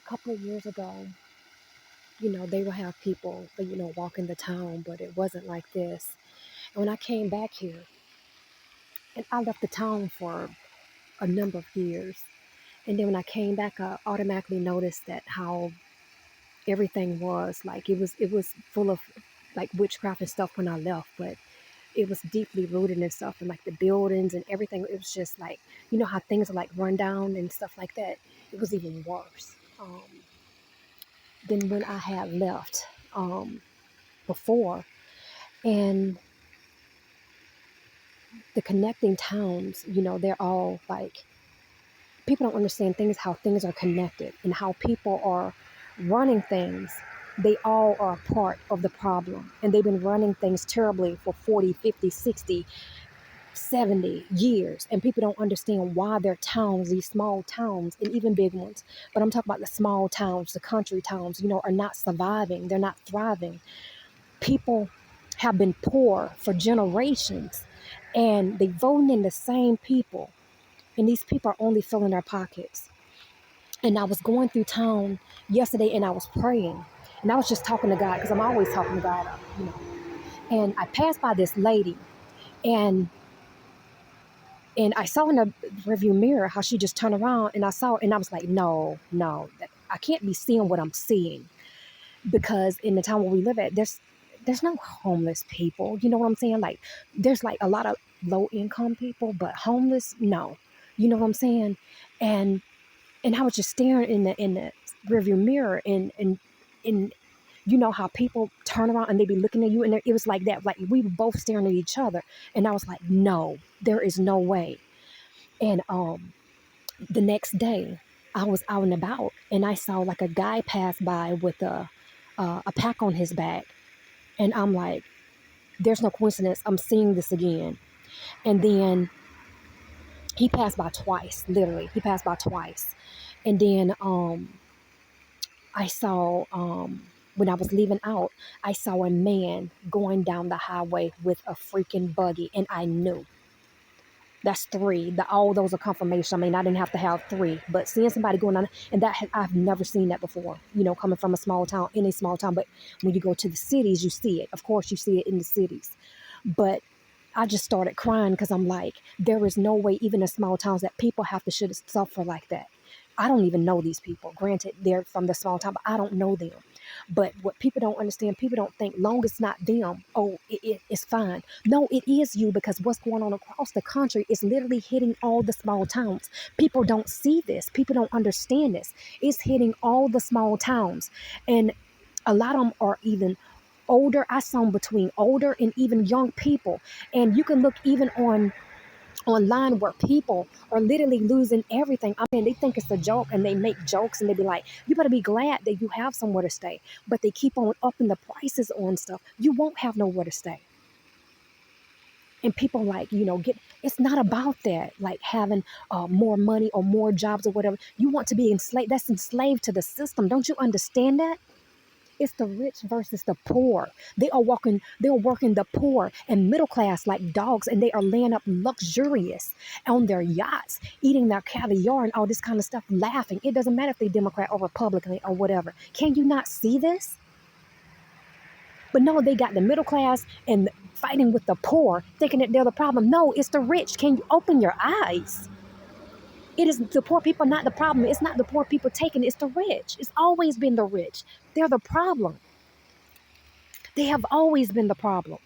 couple of years ago, they would have people, walk in the town, but it wasn't like this. And when I came back here, and I left the town for a number of years, and then when I came back, I automatically noticed that how everything was like it was full of like witchcraft and stuff when I left, but it was deeply rooted and stuff, and like the buildings and everything. It was just like how things are like run down and stuff like that. It was even worse than when I had left before. And the connecting towns, they're all like, people don't understand things, how things are connected and how people are running things. They all are part of the problem, and they've been running things terribly for 40, 50, 60, 70 years, and people don't understand why their towns, these small towns and even big ones, but I'm talking about the small towns, the country towns, are not surviving. They're not thriving. People have been poor for generations, and they voting in the same people, and these people are only filling their pockets. And I was going through town yesterday, and I was praying, and I was just talking to God, because I'm always talking to God, and I passed by this lady, and I saw in the rearview mirror how she just turned around, and I was like, no, I can't be seeing what I'm seeing, because in the town where we live at, there's no homeless people. You know what I'm saying? Like, there's like a lot of low income people, but homeless, no. You know what I'm saying? And I was just staring in the rearview mirror, and how people turn around and they be looking at you, and it was like that, like we were both staring at each other, and I was like, no, there is no way. And the next day, I was out and about, and I saw like a guy pass by with a pack on his back, and I'm like, there's no coincidence, I'm seeing this again. And then he passed by twice, literally, he passed by twice. And then I saw, when I was leaving out, I saw a man going down the highway with a freaking buggy, and I knew. That's three. All those are confirmation. I mean, I didn't have to have three, but seeing somebody going on, and I've never seen that before, coming from a small town, any small town. But when you go to the cities, you see it. Of course, you see it in the cities. But I just started crying, because I'm like, there is no way, even in small towns, that people have to should suffer like that. I don't even know these people. Granted, they're from the small town, but I don't know them. But what people don't understand, people don't think, long as it's not them, oh, it's fine. No, it is you, because what's going on across the country is literally hitting all the small towns. People don't see this. People don't understand this. It's hitting all the small towns. And a lot of them are even older. I saw them between older and even young people. And you can look even online where people are literally losing everything. I mean, they think it's a joke, and they make jokes, and they be like, you better be glad that you have somewhere to stay. But they keep on upping the prices on stuff. You won't have nowhere to stay. And people like, it's not about that, like having more money or more jobs or whatever. You want to be enslaved. That's enslaved to the system. Don't you understand that? It's the rich versus the poor. They're working the poor and middle class like dogs, and they are laying up luxurious on their yachts, eating their caviar and all this kind of stuff, laughing. It doesn't matter if they're Democrat or Republican or whatever. Can you not see this? But no, they got the middle class and fighting with the poor, thinking that they're the problem. No, it's the rich. Can you open your eyes? It is the poor people, not the problem. It's not the poor people taking it. It's the rich. It's always been the rich. They're the problem. They have always been the problem.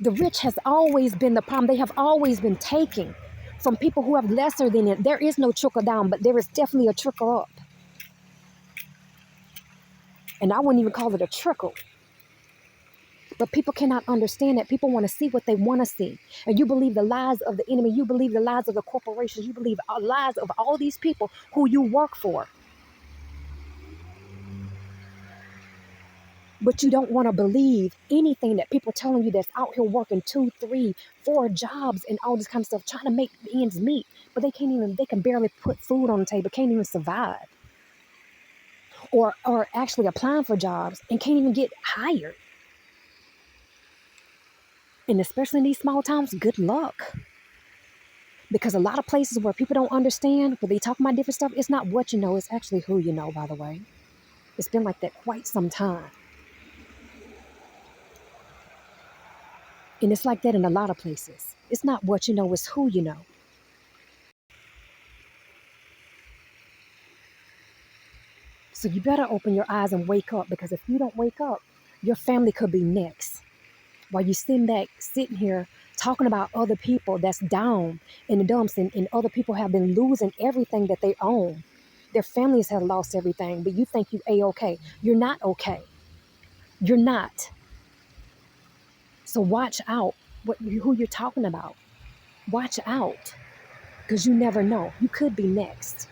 The rich has always been the problem. They have always been taking from people who have lesser than it. There is no trickle down, but there is definitely a trickle up. And I wouldn't even call it a trickle. But people cannot understand that. People want to see what they want to see. And you believe the lies of the enemy. You believe the lies of the corporations. You believe the lies of all these people who you work for. But you don't want to believe anything that people are telling you, that's out here working 2, 3, 4 jobs and all this kind of stuff, trying to make ends meet. But they can barely put food on the table, can't even survive. Or actually applying for jobs and can't even get hired. And especially in these small towns, good luck. Because a lot of places where people don't understand, where they talk about different stuff, it's not what you know, it's actually who you know, by the way. It's been like that quite some time. And it's like that in a lot of places. It's not what you know, it's who you know. So you better open your eyes and wake up, because if you don't wake up, your family could be next. While you sitting here talking about other people that's down in the dumps, and other people have been losing everything that they own. Their families have lost everything, but you think you A-okay. You're not okay. You're not. So watch out who you're talking about. Watch out, because you never know. You could be next.